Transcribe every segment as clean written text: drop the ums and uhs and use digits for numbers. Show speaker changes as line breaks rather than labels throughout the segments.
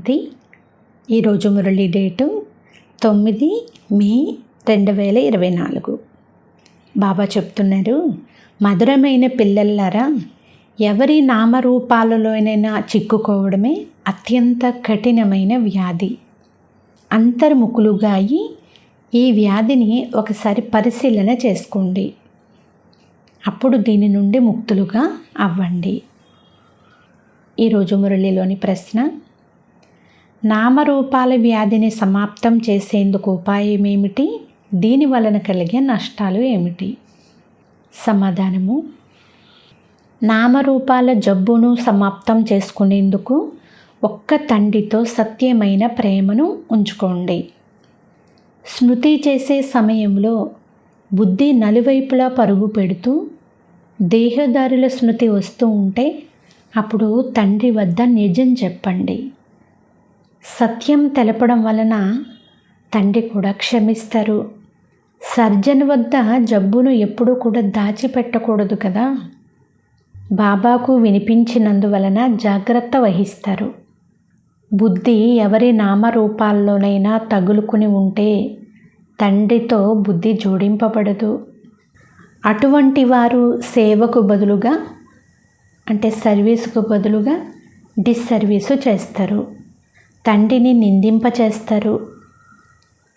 శాంతి. ఈరోజు మురళి డేటు 9 మే 2024. బాబా చెప్తున్నారు, మధురమైన పిల్లలారా, ఎవరి నామరూపాలలోనైనా చిక్కుకోవడమే అత్యంత కఠినమైన వ్యాధి. అంతర్ముఖులుగా అయి ఈ వ్యాధిని ఒకసారి పరిశీలన చేసుకోండి. అప్పుడు దీని నుండి ముక్తులుగా అవ్వండి. ఈరోజు మురళిలోని ప్రశ్న: నామరూపాల వ్యాధిని సమాప్తం చేసేందుకు ఉపాయం ఏమిటి? దీని వలన కలిగే నష్టాలు ఏమిటి? సమాధానము: నామరూపాల జబ్బును సమాప్తం చేసుకునేందుకు ఒక్క తండ్రితో సత్యమైన ప్రేమను ఉంచుకోండి. స్మృతి చేసే సమయంలో బుద్ధి నలువైపులా పరుగు పెడుతూ దేహదారుల స్మృతి వస్తూ ఉంటే అప్పుడు తండ్రి వద్ద నిజం చెప్పండి. సత్యం తెలపడం వలన తండ్రి కూడా క్షమిస్తారు. సర్జన్ వద్ద జబ్బును ఎప్పుడూ కూడా దాచిపెట్టకూడదు కదా. బాబాకు వినిపించినందువలన జాగ్రత్త వహిస్తారు. బుద్ధి ఎవరి నామరూపాల్లోనైనా తగులుకుని ఉంటే తండ్రితో బుద్ధి జోడింపబడదు. అటువంటి వారు సేవకు బదులుగా అంటే సర్వీసుకు బదులుగా డిస్సర్వీసు చేస్తారు. తండ్రిని నిందింపచేస్తారు.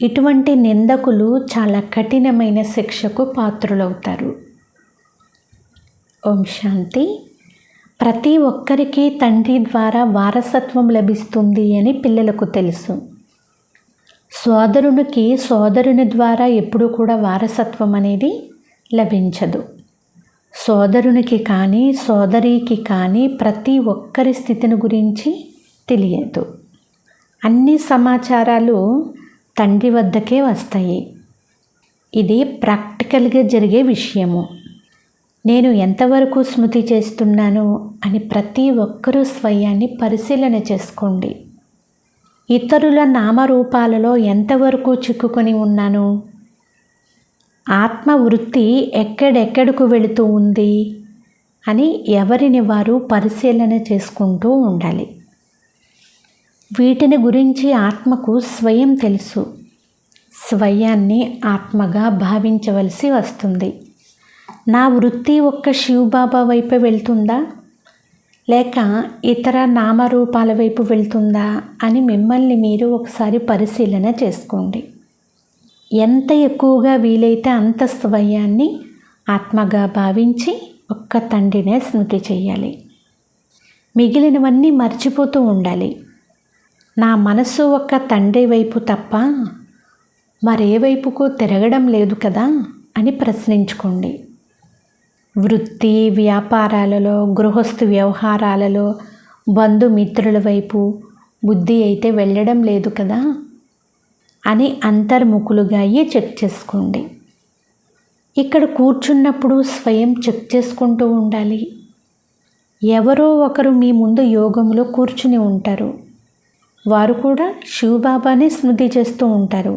ఇటువంటి నిందకులు చాలా కఠినమైన శిక్షకు పాత్రులవుతారు. ఓం శాంతి. ప్రతి ఒక్కరికి తండ్రి ద్వారా వారసత్వం లభిస్తుంది అని పిల్లలకు తెలుసు. సోదరునికి సోదరుని ద్వారా ఎప్పుడూ కూడా వారసత్వం అనేది లభించదు. సోదరునికి కానీ సోదరికి కానీ ప్రతి ఒక్కరి స్థితిని గురించి తెలియదు. అన్ని సమాచారాలు తండ్రి వద్దకే వస్తాయి. ఇది ప్రాక్టికల్గా జరిగే విషయము. నేను ఎంతవరకు స్మృతి చేస్తున్నాను అని ప్రతి ఒక్కరూ స్వయాన్ని పరిశీలన చేసుకోండి. ఇతరుల నామరూపాలలో ఎంతవరకు చిక్కుకొని ఉన్నాను? ఆత్మవృత్తి ఎక్కడెక్కడకు వెళుతూ ఉంది అని ఎవరిని వారు పరిశీలన చేసుకుంటూ ఉండాలి. వీటిని గురించి ఆత్మకు స్వయం తెలుసు. స్వయాన్ని ఆత్మగా భావించవలసి వస్తుంది. నా వృత్తి ఒక్క శివబాబా వైపు వెళ్తుందా లేక ఇతర నామరూపాల వైపు వెళ్తుందా అని మిమ్మల్ని మీరు ఒకసారి పరిశీలన చేసుకోండి. ఎంత ఎక్కువగా వీలైతే అంత స్వయాన్ని ఆత్మగా భావించి ఒక్క తండ్రినే స్మృతి చేయాలి. మిగిలినవన్నీ మర్చిపోతూ ఉండాలి. నా మనసు ఒక్క తండ్రి వైపు తప్ప మరే వైపుకు తిరగడం లేదు కదా అని ప్రశ్నించుకోండి. వృత్తి వ్యాపారాలలో, గృహస్థు వ్యవహారాలలో, బంధుమిత్రుల వైపు బుద్ధి అయితే వెళ్ళడం లేదు కదా అని అంతర్ముఖులుగా అయ్యి చెక్ చేసుకోండి. ఇక్కడ కూర్చున్నప్పుడు స్వయం చెక్ చేసుకుంటూ ఉండాలి. ఎవరో ఒకరు మీ ముందు యోగంలో కూర్చుని ఉంటారు. వారు కూడా శివబాబానే స్మృతి చేస్తూ ఉంటారు.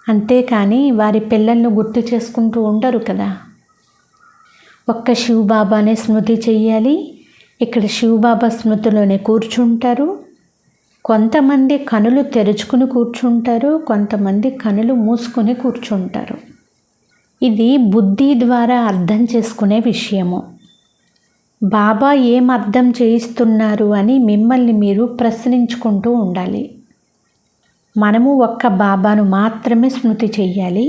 అంతేకాని వారి పిల్లలను గుర్తు చేసుకుంటూ ఉండరు కదా. ఒక్క శివబాబానే స్మృతి చెయ్యాలి. ఇక్కడ శివబాబా స్మృతిలోనే కూర్చుంటారు. కొంతమంది కనులు తెరుచుకుని కూర్చుంటారు, కొంతమంది కనులు మూసుకొని కూర్చుంటారు. ఇది బుద్ధి ద్వారా అర్థం చేసుకునే విషయము. బాబా ఏం అర్థం చేయిస్తున్నారు అని మిమ్మల్ని మీరు ప్రశ్నించుకుంటూ ఉండాలి. మనము ఒక్క బాబాను మాత్రమే స్మృతి చెయ్యాలి.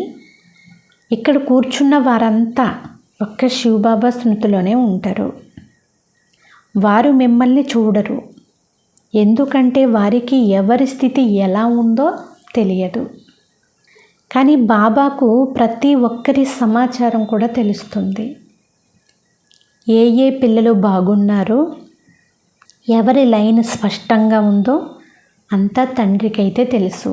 ఇక్కడ కూర్చున్న వారంతా ఒక్క శివబాబా స్మృతిలోనే ఉంటారు. వారు మిమ్మల్ని చూడరు. ఎందుకంటే వారికి ఎవరి స్థితి ఎలా ఉందో తెలియదు. కానీ బాబాకు ప్రతి ఒక్కరి సమాచారం కూడా తెలుస్తుంది. ఏ పిల్లలు బాగున్నారో, ఎవరి లైన్ స్పష్టంగా ఉందో అంతా తండ్రికైతే తెలుసు.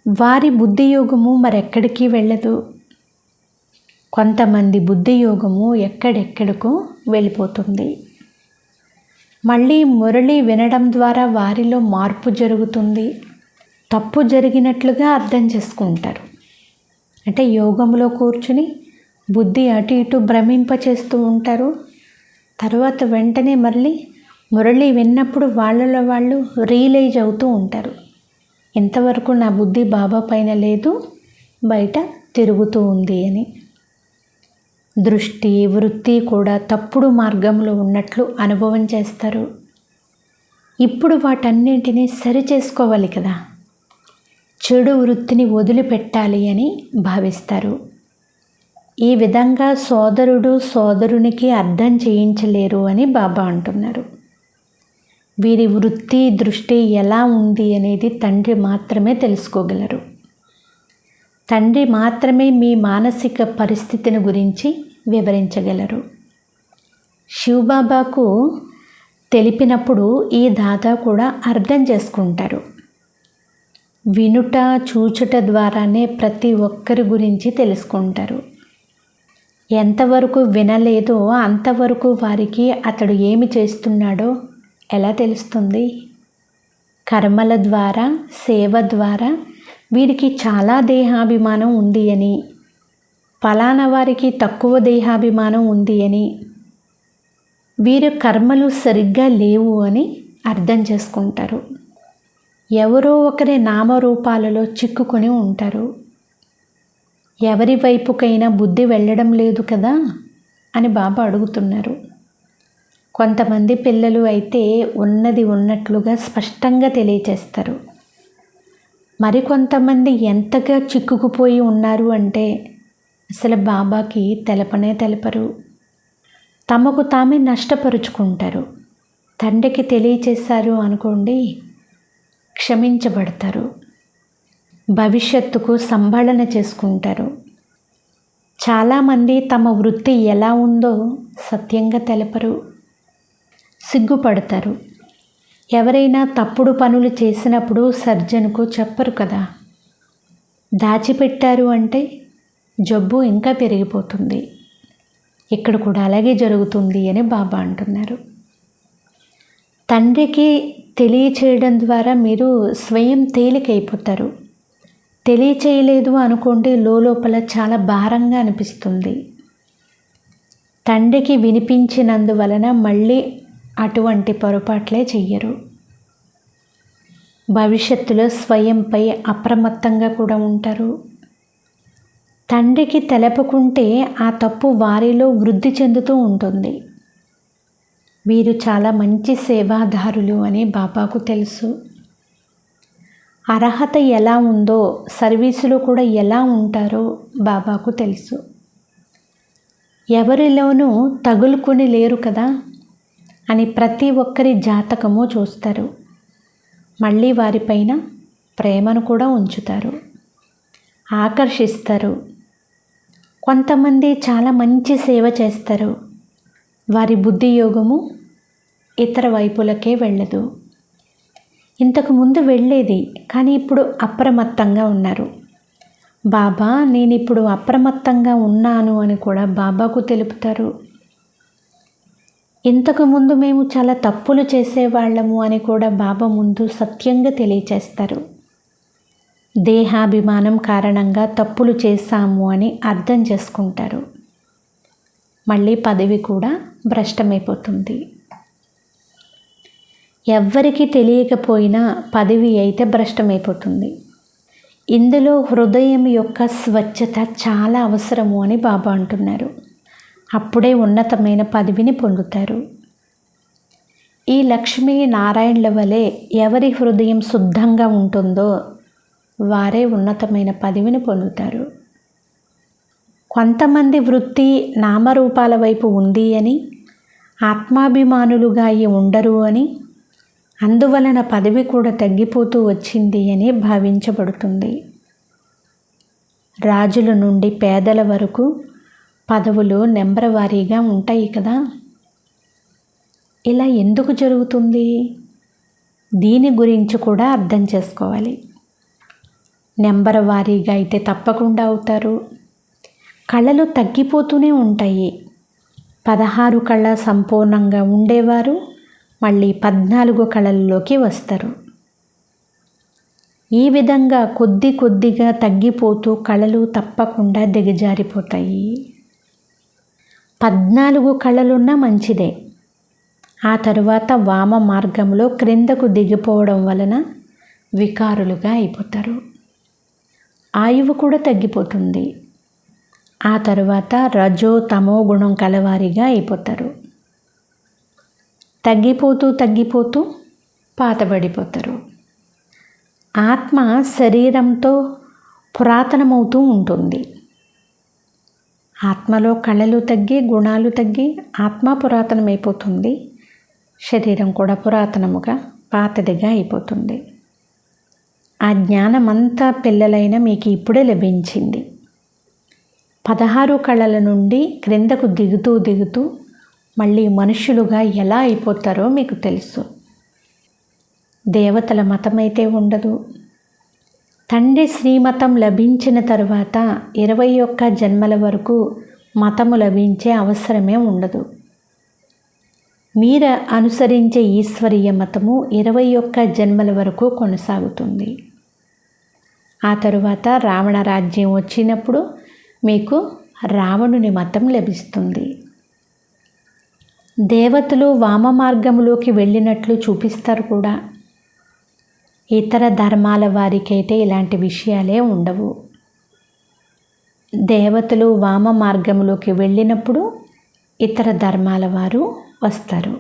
వారి బుద్ధియోగము మరెక్కడికి వెళ్ళదు. కొంతమంది బుద్ధియోగము ఎక్కడెక్కడకు వెళ్ళిపోతుంది. మళ్ళీ మురళి వినడం ద్వారా వారిలో మార్పు జరుగుతుంది. తప్పు జరిగినట్లుగా అర్థం చేసుకుంటారు. అంటే యోగంలో కూర్చుని బుద్ధి అటు ఇటు భ్రమింపచేస్తూ ఉంటారు. తర్వాత వెంటనే మళ్ళీ మురళి విన్నప్పుడు వాళ్ళలో వాళ్ళు రియలైజ్ అవుతూ ఉంటారు. ఇంతవరకు నా బుద్ధి బాబా పైన లేదు, బయట తిరుగుతూ ఉంది అని. దృష్టి, వృత్తి కూడా తప్పుడు మార్గంలో ఉన్నట్లు అనుభవం చేస్తారు. ఇప్పుడు వాటన్నింటినీ సరిచేసుకోవాలి కదా, చెడు వృత్తిని వదిలిపెట్టాలి అని భావిస్తారు. ఈ విధంగా సోదరుడు సోదరునికి అర్థం చేయించలేరు అని బాబా అంటున్నారు. వీరి వృత్తి, దృష్టి ఎలా ఉంది అనేది తండ్రి మాత్రమే తెలుసుకోగలరు. తండ్రి మాత్రమే మీ మానసిక పరిస్థితిని గురించి వివరించగలరు. శివబాబాకు తెలిపినప్పుడు ఈ దాదా కూడా అర్థం చేసుకుంటారు. వినుట, చూచుట ద్వారానే ప్రతి ఒక్కరి గురించి తెలుసుకుంటారు. ఎంతవరకు వినలేదో అంతవరకు వారికి అతడు ఏమి చేస్తున్నాడో ఎలా తెలుస్తుంది? కర్మల ద్వారా, సేవ ద్వారా వీరికి చాలా దేహాభిమానం ఉంది అని, ఫలానా వారికి తక్కువ దేహాభిమానం ఉంది అని, వీరి కర్మలు సరిగ్గా లేవు అని అర్థం చేసుకుంటారు. ఎవరో ఒకరి నామరూపాలలో చిక్కుకొని ఉంటారు. ఎవరి వైపుకైనా బుద్ధి వెళ్ళడం లేదు కదా అని బాబా అడుగుతున్నారు. కొంతమంది పిల్లలు అయితే ఉన్నది ఉన్నట్లుగా స్పష్టంగా తెలియచేస్తారు. మరికొంతమంది ఎంతగా చిక్కుకుపోయి ఉన్నారు అంటే అసలు బాబాకి తెలపరు. తమకు తామే నష్టపరుచుకుంటారు. తండ్రికి తెలియచేశారు అనుకోండి, క్షమించబడతారు. భవిష్యత్తుకు సంభాళన చేసుకుంటారు. చాలామంది తమ వృత్తి ఎలా ఉందో సత్యంగా తెలపరు, సిగ్గుపడతారు. ఎవరైనా తప్పుడు పనులు చేసినప్పుడు సర్జన్కు చెప్పరు కదా. దాచిపెట్టారు అంటే జబ్బు ఇంకా పెరిగిపోతుంది. ఇక్కడ కూడా అలాగే జరుగుతుంది అని బాబా అంటున్నారు. తండ్రికి తెలియచేయడం ద్వారా మీరు స్వయం తేలికైపోతారు. తెలియచేయలేదు అనుకోండి, లోపల చాలా భారంగా అనిపిస్తుంది. తండ్రికి వినిపించినందువలన మళ్ళీ అటువంటి పొరపాట్లే చెయ్యరు. భవిష్యత్తులో స్వయంపై అప్రమత్తంగా కూడా ఉంటారు. తండ్రికి తెలపకుంటే ఆ తప్పు వారిలో వృద్ధి చెందుతూ ఉంటుంది. వీరు చాలా మంచి సేవాదారులు అని బాబాకు తెలుసు. అర్హత ఎలా ఉందో, సర్వీసులో కూడా ఎలా ఉంటారో బాబాకు తెలుసు. ఎవరిలోనూ తగులుకొని లేరు కదా అని ప్రతి ఒక్కరి జాతకము చూస్తారు. మళ్ళీ వారిపైన ప్రేమను కూడా ఉంచుతారు, ఆకర్షిస్తారు. కొంతమంది చాలా మంచి సేవ చేస్తారు. వారి బుద్ధి యోగము ఇతర వైపులకే వెళ్ళదు. ఇంతకుముందు వెళ్ళేది, కానీ ఇప్పుడు అప్రమత్తంగా ఉన్నారు. బాబా, నేను ఇప్పుడు అప్రమత్తంగా ఉన్నాను అని కూడా బాబాకు తెలుపుతారు. ఇంతకుముందు మేము చాలా తప్పులు చేసేవాళ్ళము అని కూడా బాబా ముందు సత్యంగా తెలియచేస్తారు. దేహాభిమానం కారణంగా తప్పులు చేశాము అని అర్థం చేసుకుంటారు. మళ్ళీ పదవి కూడా భ్రష్టమైపోతుంది. ఎవ్వరికీ తెలియకపోయినా పదవి అయితే భ్రష్టమైపోతుంది. ఇందులో హృదయం యొక్క స్వచ్ఛత చాలా అవసరము అని బాబా అంటున్నారు. అప్పుడే ఉన్నతమైన పదవిని పొందుతారు. ఈ లక్ష్మీ నారాయణుల వలె ఎవరి హృదయం శుద్ధంగా ఉంటుందో వారే ఉన్నతమైన పదవిని పొందుతారు. కొంతమంది వృత్తి నామరూపాల వైపు ఉంది అని, ఆత్మాభిమానులుగా ఉండరు అని, అందువలన పదవి కూడా తగ్గిపోతూ వచ్చింది అని భావించబడుతుంది. రాజుల నుండి పేదల వరకు పదవులు నెంబరవారీగా ఉంటాయి కదా. ఇలా ఎందుకు జరుగుతుంది? దీని గురించి కూడా అర్థం చేసుకోవాలి. నెంబర్ వారీగా అయితే తప్పకుండా అవుతారు. కళలు తగ్గిపోతూనే ఉంటాయి. 16 కళ సంపూర్ణంగా ఉండేవారు మళ్ళీ 14 కళల్లోకి వస్తారు. ఈ విధంగా కొద్ది కొద్దిగా తగ్గిపోతూ కళలు తప్పకుండా దిగజారిపోతాయి. 14 కళలున్నా మంచిదే. ఆ తరువాత వామ మార్గంలో క్రిందకు దిగిపోవడం వలన వికారులుగా అయిపోతారు. ఆయువు కూడా తగ్గిపోతుంది. ఆ తరువాత రజో తమో గుణం కలవారిగా అయిపోతారు. తగ్గిపోతూ పాతబడిపోతారు. ఆత్మ శరీరంతో పురాతనమవుతూ ఉంటుంది. ఆత్మలో కళలు తగ్గి గుణాలు తగ్గి ఆత్మ పురాతనమైపోతుంది. శరీరం కూడా పురాతనముగా పాతదిగా అయిపోతుంది. ఆ జ్ఞానమంతా పిల్లలైన మీకు ఇప్పుడే లభించింది. 16 కళల నుండి క్రిందకు దిగుతూ మళ్ళీ మనుషులుగా ఎలా అయిపోతారో మీకు తెలుసు. దేవతల మతమైతే ఉండదు. తండ్రి శ్రీమతం లభించిన తరువాత 21 జన్మల వరకు మతము లభించే అవసరమే ఉండదు. మీరు అనుసరించే ఈశ్వరీయ మతము 21 జన్మల వరకు కొనసాగుతుంది. ఆ తరువాత రావణ రాజ్యం వచ్చినప్పుడు మీకు రావణుని మతం లభిస్తుంది. దేవతలు వామ మార్గంలోకి వెళ్ళినట్లు చూపిస్తారు కూడా. ఇతర ధర్మాల వారికైతే ఇలాంటి విషయాలే ఉండవు. దేవతలు వామ మార్గంలోకి వెళ్ళినప్పుడు ఇతర ధర్మాల వారు వస్తారు.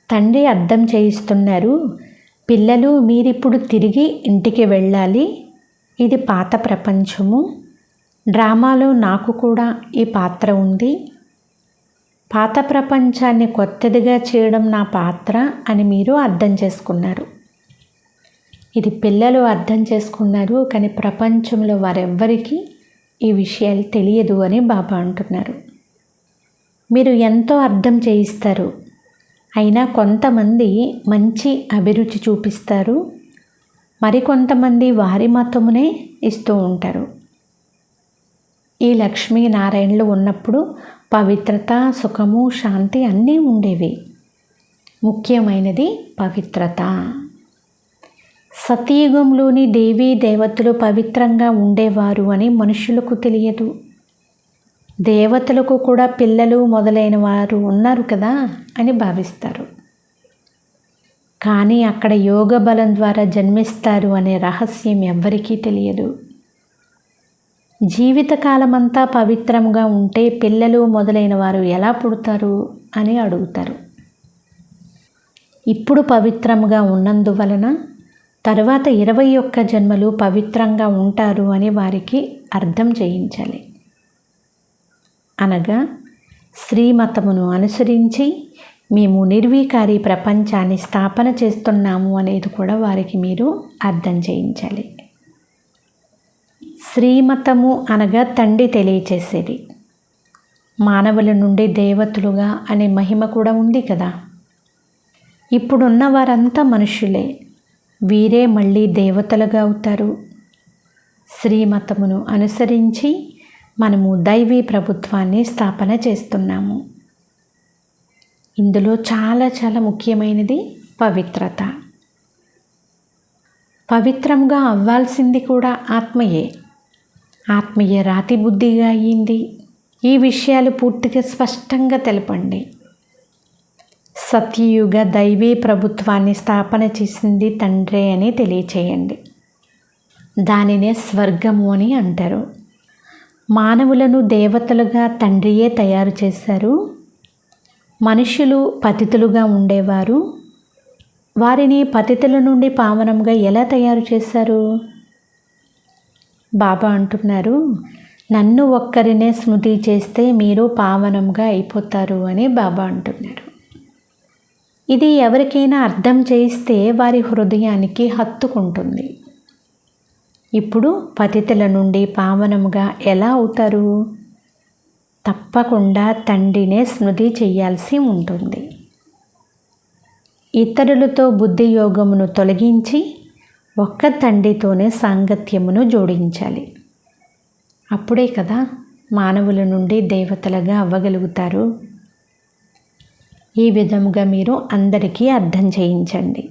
తండ్రి అర్థం చేయిస్తున్నారు, పిల్లలు మీరిప్పుడు తిరిగి ఇంటికి వెళ్ళాలి. ఇది పాత ప్రపంచము. డ్రామాలో నాకు కూడా ఈ పాత్ర ఉంది. పాత ప్రపంచాన్ని కొత్తదిగా చేయడం నా పాత్ర అని మీరు అర్థం చేసుకున్నారు. ఇది పిల్లలు అర్థం చేసుకున్నారు, కానీ ప్రపంచంలో వారెవ్వరికీ ఈ విషయాలు తెలియదు అని బాబా అంటున్నారు. మీరు ఎంతో అర్థం చేయిస్తారు, అయినా కొంతమంది మంచి అభిరుచి చూపిస్తారు, మరికొంతమంది వారి మతమునే ఇస్తూ ఉంటారు. ఈ లక్ష్మీనారాయణలు ఉన్నప్పుడు పవిత్రత, సుఖము, శాంతి అన్నీ ఉండేవి. ముఖ్యమైనది పవిత్రత. సతయుగంలోని దేవీ దేవతలు పవిత్రంగా ఉండేవారు అని మనుషులకు తెలియదు. దేవతలకు కూడా పిల్లలు మొదలైన వారు ఉన్నారు కదా అని భావిస్తారు. కానీ అక్కడ యోగ బలం ద్వారా జన్మిస్తారు అనే రహస్యం ఎవ్వరికీ తెలియదు. జీవితకాలమంతా పవిత్రంగా ఉంటే పిల్లలు మొదలైన వారు ఎలా పుడతారు అని అడుగుతారు. ఇప్పుడు పవిత్రంగా ఉన్నందువలన తరువాత 21 జన్మలు పవిత్రంగా ఉంటారు అని వారికి అర్థం చేయించాలి. అనగా శ్రీమతమును అనుసరించి మేము నిర్వీకారి ప్రపంచాన్ని స్థాపన చేస్తున్నాము అనేది కూడా వారికి మీరు అర్థం చేయించాలి. శ్రీమతము అనగా తండ్రి తెలియచేసేది. మానవుల నుండి దేవతలుగా అనే మహిమ కూడా ఉంది కదా. ఇప్పుడున్న వారంతా మనుషులే, వీరే మళ్ళీ దేవతలుగా అవుతారు. శ్రీమతమును అనుసరించి మనము దైవీ ప్రభుత్వాన్ని స్థాపన చేస్తున్నాము. ఇందులో చాలా చాలా ముఖ్యమైనది పవిత్రత. పవిత్రంగా అవ్వాల్సింది కూడా ఆత్మయే. ఆత్మీయ రాతి బుద్ధిగా అయ్యింది. ఈ విషయాలు పూర్తిగా స్పష్టంగా తెలపండి. సత్యయుగ దైవీ ప్రభుత్వాన్ని స్థాపన చేసింది తండ్రే అని తెలియచేయండి. దానినే స్వర్గము అని అంటారు. మానవులను దేవతలుగా తండ్రియే తయారు చేశారు. మనుషులు పతితులుగా ఉండేవారు. వారిని పతితుల నుండి పావనంగా ఎలా తయారు చేశారు? బాబా అంటున్నారు, నన్ను ఒక్కరినే స్మృతి చేస్తే మీరు పావనంగా అయిపోతారు అని బాబా అంటున్నారు. ఇది ఎవరికైనా అర్థం చేయిస్తే వారి హృదయానికి హత్తుకుంటుంది. ఇప్పుడు పతితుల నుండి పావనముగా ఎలా అవుతారు? తప్పకుండా తండ్రినే స్మృతి చేయాల్సి ఉంటుంది. ఇతరులతో బుద్ధి యోగమును తొలగించి ఒక్క తండ్రితోనే సాంగత్యమును జోడించాలి. అప్పుడే కదా మానవుల నుండి దేవతలుగా అవ్వగలుగుతారు. ఈ విధముగా మీరు అందరికీ అర్థం చేయించండి.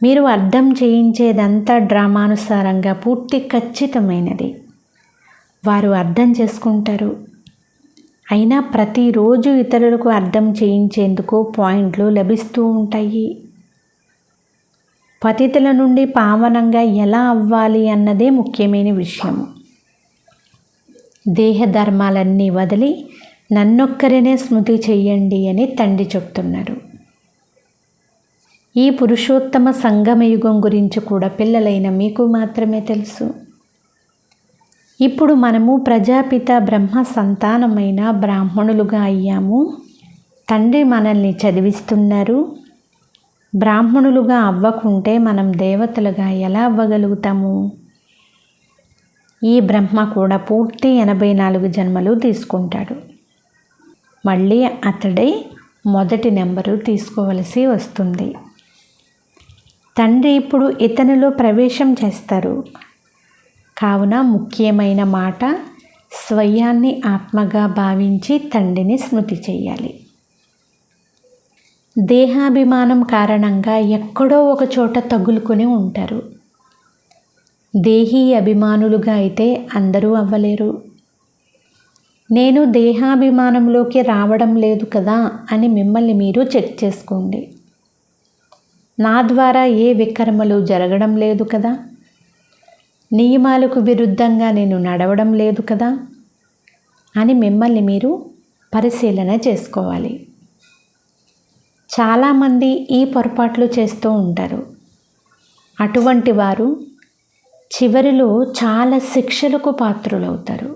మీరు అర్థం చేయించేదంతా డ్రామానుసారంగా పూర్తి ఖచ్చితమైనది. వారు అర్థం చేసుకుంటారు. అయినా ప్రతిరోజు ఇతరులకు అర్థం చేయించేందుకు పాయింట్లు లభిస్తూ ఉంటాయి. పతితుల నుండి పావనంగా ఎలా అవ్వాలి అన్నదే ముఖ్యమైన విషయం. దేహ ధర్మాలన్నీ వదిలి నన్నొక్కరినే స్మృతి చెయ్యండి అని తండ్రి చెప్తున్నారు. ఈ పురుషోత్తమ సంగమయుగం గురించి కూడా పిల్లలైన మీకు మాత్రమే తెలుసు. ఇప్పుడు మనము ప్రజాపిత బ్రహ్మ సంతానమైన బ్రాహ్మణులుగా అయ్యాము. తండ్రి మనల్ని చదివిస్తున్నారు. బ్రాహ్మణులుగా అవ్వకుంటే మనం దేవతలుగా ఎలా అవ్వగలుగుతాము? ఈ బ్రహ్మ కూడా పూర్తి 84 జన్మలు తీసుకుంటాడు. మళ్ళీ అతడే మొదటి నెంబరు తీసుకోవలసి వస్తుంది. తండ్రి ఇప్పుడు ఇతనిలో ప్రవేశం చేస్తారు. కావున ముఖ్యమైన మాట, స్వయాన్ని ఆత్మగా భావించి తండ్రిని స్మృతి చేయాలి. దేహాభిమానం కారణంగా ఎక్కడో ఒక చోట తగులుకొని ఉంటారు. దేహీ అభిమానులుగా అయితే అందరూ అవ్వలేరు. నేను దేహాభిమానంలోకి రావడం లేదు కదా అని మిమ్మల్ని మీరు చెక్ చేసుకోండి. నా ద్వారా ఏ వికర్మలు జరగడం లేదు కదా, నియమాలకు విరుద్ధంగా నేను నడవడం లేదు కదా అని మిమ్మల్ని మీరు పరిశీలన చేసుకోవాలి. చాలామంది ఈ పొరపాట్లు చేస్తూ ఉంటారు. అటువంటి వారు చివరిలో చాలా శిక్షలకు పాత్రులవుతారు.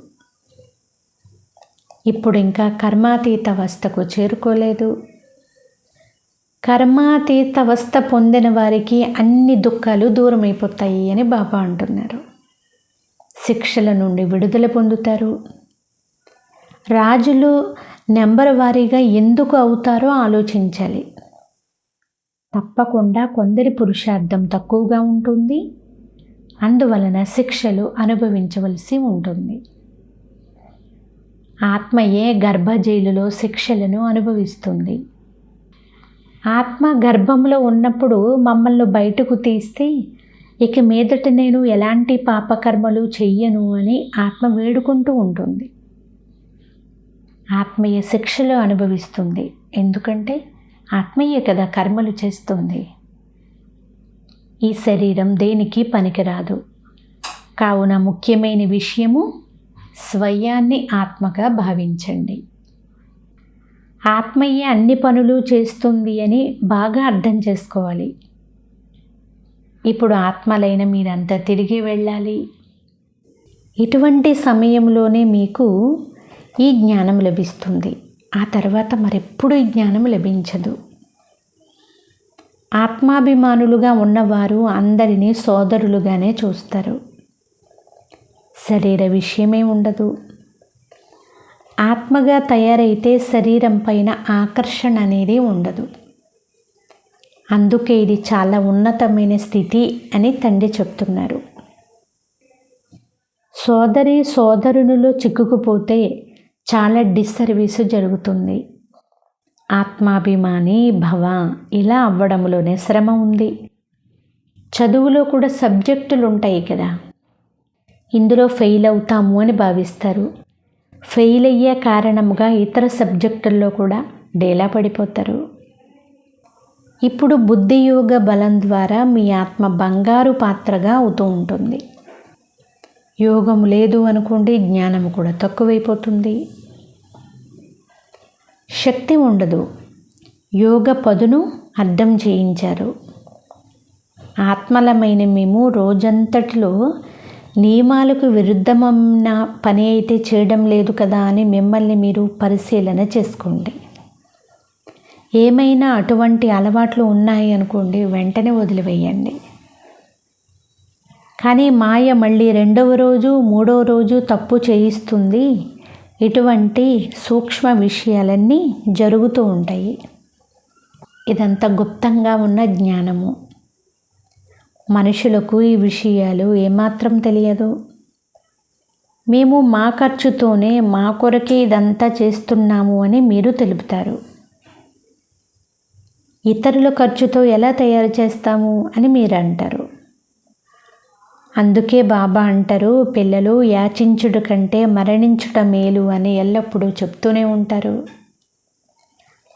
ఇప్పుడు ఇంకా కర్మాతీత అవస్థకు చేరుకోలేదు. కర్మాతీత అవస్థ పొందిన వారికి అన్ని దుఃఖాలు దూరమైపోతాయి అని బాబా అంటున్నారు. శిక్షల నుండి విడుదల పొందుతారు. రాజులు నెంబర్ వారీగా ఎందుకు అవుతారో ఆలోచించాలి. తప్పకుండా కొందరి పురుషార్థం తక్కువగా ఉంటుంది. అందువలన శిక్షలు అనుభవించవలసి ఉంటుంది. ఆత్మయే గర్భజైలులో శిక్షలను అనుభవిస్తుంది. ఆత్మ గర్భంలో ఉన్నప్పుడు మమ్మల్ని బయటకు తీస్తే ఇక మీదట నేను ఎలాంటి పాపకర్మలు చెయ్యను అని ఆత్మ వేడుకుంటూ ఉంటుంది. ఆత్మీయ శిక్షలు అనుభవిస్తుంది. ఎందుకంటే ఆత్మీయ కదా కర్మలు చేస్తుంది. ఈ శరీరం దేనికి పనికిరాదు. కావున ముఖ్యమైన విషయము స్వయాన్ని ఆత్మగా భావించండి. ఆత్మయే అన్ని పనులు చేస్తుంది అని బాగా అర్థం చేసుకోవాలి. ఇప్పుడు ఆత్మలైన మీరంతా తిరిగి వెళ్ళాలి. ఇటువంటి సమయంలోనే మీకు ఈ జ్ఞానం లభిస్తుంది. ఆ తర్వాత మరెప్పుడు ఈ జ్ఞానం లభించదు. ఆత్మాభిమానులుగా ఉన్నవారు అందరినీ సోదరులుగానే చూస్తారు. శరీర విషయమే ఉండదు. ఆత్మగా తయారైతే శరీరం పైన ఆకర్షణ అనేది ఉండదు. అందుకే ఇది చాలా ఉన్నతమైన స్థితి అని తండ్రి చెప్తున్నారు. సోదరి సోదరునిలో చిక్కుకుపోతే చాలా డిస్సర్వీసు జరుగుతుంది. ఆత్మాభిమాని భవ ఇలా అవ్వడంలోనే శ్రమ ఉంది. చదువులో కూడా సబ్జెక్టులు ఉంటాయి కదా, ఇందులో ఫెయిల్ అవుతాము అని భావిస్తారు. ఫెయిల్ అయ్యే కారణంగా ఇతర సబ్జెక్టుల్లో కూడా డేలా పడిపోతారు. ఇప్పుడు బుద్ధియోగ బలం ద్వారా మీ ఆత్మ బంగారు పాత్రగా అవుతూ ఉంటుంది. యోగం లేదు అనుకోండి, జ్ఞానం కూడా తక్కువైపోతుంది. శక్తి ఉండదు. యోగ పదును అర్థం చేయించారు. ఆత్మలమైన మేము రోజంతటిలో నియమాలకు విరుద్ధమైన పని అయితే చేయడం లేదు కదా అని మిమ్మల్ని మీరు పరిశీలన చేసుకోండి. ఏమైనా అటువంటి అలవాట్లు ఉన్నాయి అనుకోండి, వెంటనే వదిలివేయండి. కానీ మాయ మళ్ళీ 2వ రోజు 3వ రోజు తప్పు చేయిస్తుంది. ఇటువంటి సూక్ష్మ విషయాలన్నీ జరుగుతూ ఉంటాయి. ఇదంతా గుప్తంగా ఉన్న జ్ఞానము. మనుషులకు ఈ విషయాలు ఏమాత్రం తెలియదు. మేము మా ఖర్చుతోనే మా కొరకే ఇదంతా చేస్తున్నాము అని మీరు తెలుపుతారు. ఇతరుల ఖర్చుతో ఎలా తయారు చేస్తాము అని మీరు అంటారు. అందుకే బాబా అంటారు, పిల్లలు యాచించుడు కంటే మరణించుట మేలు అని ఎల్లప్పుడూ చెప్తూనే ఉంటారు.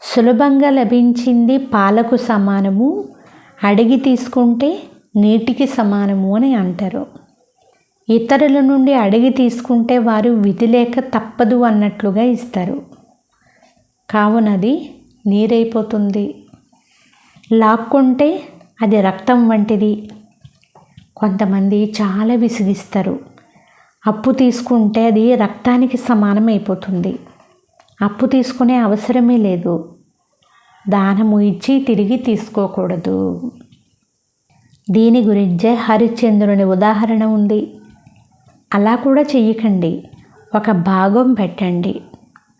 సులభంగా లభించింది పాలకు సమానము, అడిగి తీసుకుంటే నీటికి సమానము అని అంటారు. ఇతరుల నుండి అడిగి తీసుకుంటే వారు విధి లేక తప్పదు అన్నట్లుగా ఇస్తారు. కావునది నీరైపోతుంది. లాక్కుంటే అది రక్తం వంటిది. కొంతమంది చాలా విసిగిస్తారు. అప్పు తీసుకుంటే అది రక్తానికి సమానం అయిపోతుంది. అప్పు తీసుకునే అవసరమే లేదు. దానము ఇచ్చి తిరిగి తీసుకోకూడదు. దీని గురించే హరిశ్చంద్రుని ఉదాహరణ ఉంది. అలా కూడా చెయ్యకండి. ఒక భాగం పెట్టండి.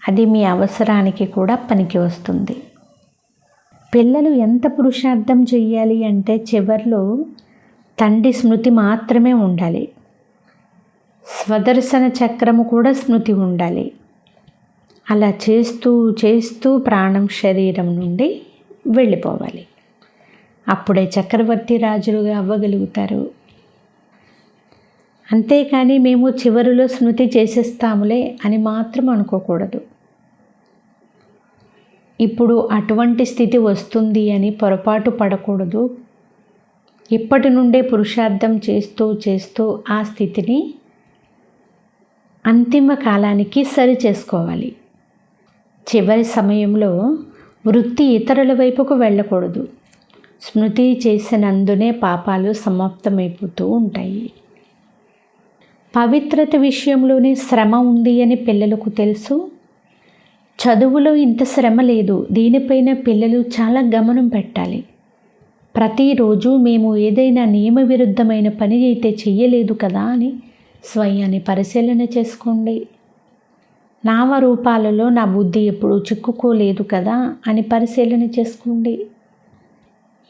అది మీ అవసరానికి కూడా పనికి వస్తుంది. పిల్లలు ఎంత పురుషార్థం చెయ్యాలి అంటే చివర్లో తండ్రి స్మృతి మాత్రమే ఉండాలి. స్వదర్శన చక్రము కూడా స్మృతి ఉండాలి. అలా చేస్తూ చేస్తూ ప్రాణం శరీరం నుండి వెళ్ళిపోవాలి. అప్పుడే చక్రవర్తి రాజులుగా అవ్వగలుగుతారు. అంతేకాని మేము చివరిలో స్మృతి చేసేస్తాములే అని మాత్రం అనుకోకూడదు. ఇప్పుడు అటువంటి స్థితి వస్తుంది అని పొరపాటు పడకూడదు. ఇప్పటి నుండే పురుషార్థం చేస్తూ చేస్తూ ఆ స్థితిని అంతిమ కాలానికి సరి చేసుకోవాలి. చివరి సమయంలో వృత్తి ఇతరుల వైపుకు వెళ్ళకూడదు. స్మృతి చేసినందునే పాపాలు సమాప్తమైపోతూ ఉంటాయి. పవిత్రత విషయంలోనే శ్రమ ఉంది అని పిల్లలకు తెలుసు. చదువులో ఇంత శ్రమ లేదు. దీనిపైన పిల్లలు చాలా గమనం పెట్టాలి. ప్రతిరోజు మేము ఏదైనా నియమ విరుద్ధమైన పని అయితే చెయ్యలేదు కదా అని స్వయాన్ని పరిశీలన చేసుకోండి. నామరూపాలలో నా బుద్ధి ఎప్పుడూ చిక్కుకోలేదు కదా అని పరిశీలన చేసుకోండి.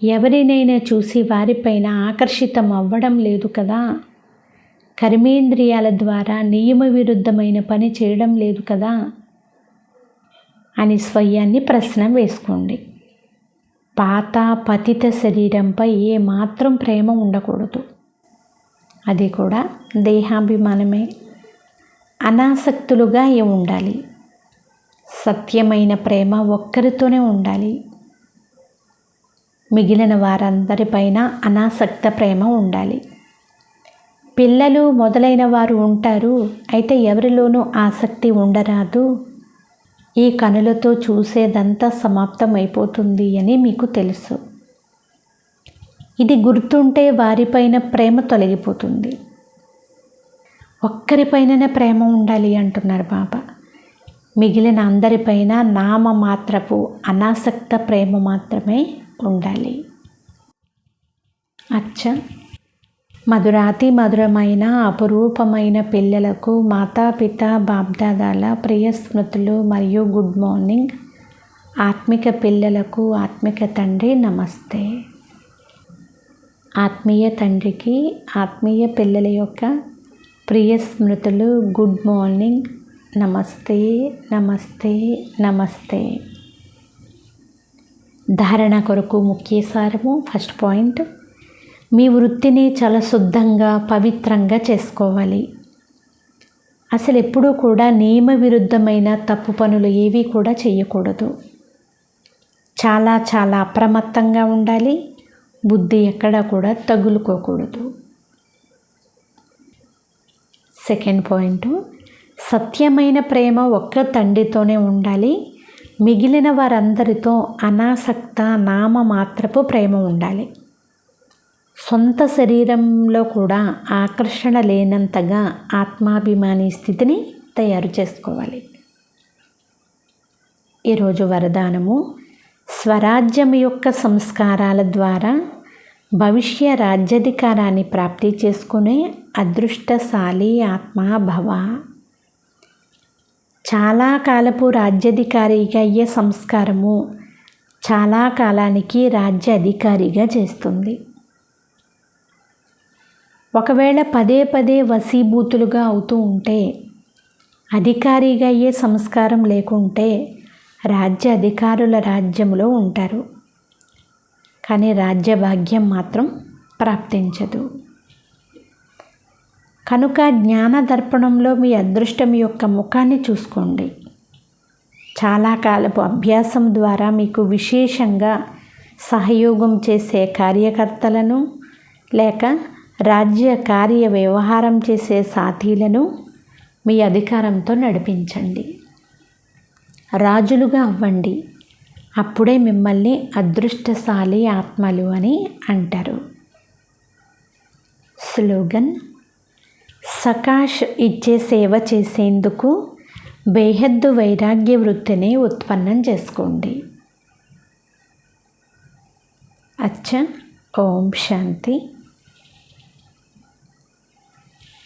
ఎవరినైనా చూసి వారిపైన ఆకర్షితం అవ్వడం లేదు కదా, కర్మేంద్రియాల ద్వారా నియమ విరుద్ధమైన పని చేయడం లేదు కదా అని స్వయాన్ని ప్రశ్న వేసుకోండి. పాత పతిత శరీరంపై ఏమాత్రం ప్రేమ ఉండకూడదు. అది కూడా దేహాభిమానమే. అనాసక్తులుగా ఉండాలి. సత్యమైన ప్రేమ ఒక్కరితోనే ఉండాలి. మిగిలిన వారందరిపైన అనాసక్త ప్రేమ ఉండాలి. పిల్లలు మొదలైన వారు ఉంటారు. అయితే ఎవరిలోనూ ఆసక్తి ఉండరాదు. ఈ కనులతో చూసేదంతా సమాప్తం అయిపోతుంది అని మీకు తెలుసు. ఇది గుర్తుంటే వారిపైన ప్రేమ తొలగిపోతుంది. ఒక్కరిపైననే ప్రేమ ఉండాలి అంటున్నారు బాబా. మిగిలిన అందరిపైన నామమాత్రపు అనాసక్త ప్రేమ మాత్రమే ఉండాలి. అచ్చా, మధురాతి మధురమైన అపురూపమైన పిల్లలకు మాతాపిత బాప్దాదాల ప్రియ స్మృతులు మరియు గుడ్ మార్నింగ్. ఆత్మిక పిల్లలకు ఆత్మిక తండ్రి నమస్తే. ఆత్మీయ తండ్రికి ఆత్మీయ పిల్లల యొక్క ప్రియ స్మృతులు, గుడ్ మార్నింగ్, నమస్తే నమస్తే నమస్తే. ధారణ కొరకు ముఖ్య సారము. ఫస్ట్ పాయింట్, మీ వృత్తిని చాలా శుద్ధంగా పవిత్రంగా చేసుకోవాలి. అసలు ఎప్పుడూ కూడా నియమ విరుద్ధమైన తప్పు పనులు ఏవి కూడా చేయకూడదు. చాలా చాలా అప్రమత్తంగా ఉండాలి. బుద్ధి ఎక్కడా కూడా తగులుకోకూడదు. సెకండ్ పాయింట్, సత్యమైన ప్రేమ ఒక్క తండ్రితోనే ఉండాలి. మిగిలిన వారందరితో అనాసక్త నామమాత్రపు ప్రేమ ఉండాలి. సొంత శరీరంలో కూడా ఆకర్షణ లేనంతగా ఆత్మాభిమాని స్థితిని తయారు చేసుకోవాలి. ఈరోజు వరదానము, స్వరాజ్యం యొక్క సంస్కారాల ద్వారా భవిష్య రాజ్యాధికారాన్ని ప్రాప్తి చేసుకునే అదృష్టశాలి ఆత్మ భవ. చాలా కాలపు రాజ్యాధికారిగా అయ్యే సంస్కారము చాలా కాలానికి రాజ్య అధికారిగా చేస్తుంది. ఒకవేళ పదే పదే వశీభూతులుగా అవుతూ ఉంటే, అధికారిగా అయ్యే సంస్కారం లేకుంటే రాజ్య అధికారుల రాజ్యంలో ఉంటారు. కానీ రాజ్య భాగ్యం మాత్రం ప్రాప్తించదు. కనుక జ్ఞాన దర్పణంలో మీ అదృష్టం యొక్క ముఖాన్ని చూసుకోండి. చాలా కాలపు అభ్యాసం ద్వారా మీకు విశేషంగా సహయోగం చేసే కార్యకర్తలను లేక రాజ్య కార్య వ్యవహారం చేసే సాథీలను మీ అధికారంతో నడిపించండి. రాజులుగా అవ్వండి. అప్పుడే మిమ్మల్ని అదృష్టశాలి ఆత్మలు అని అంటారు. స్లోగన్: సకాష్ ఇచ్చే సేవ చేసేందుకు బేహద్దు వైరాగ్య వృత్తిని ఉత్పన్నం చేసుకోండి. అచ్చా. ఓం శాంతి.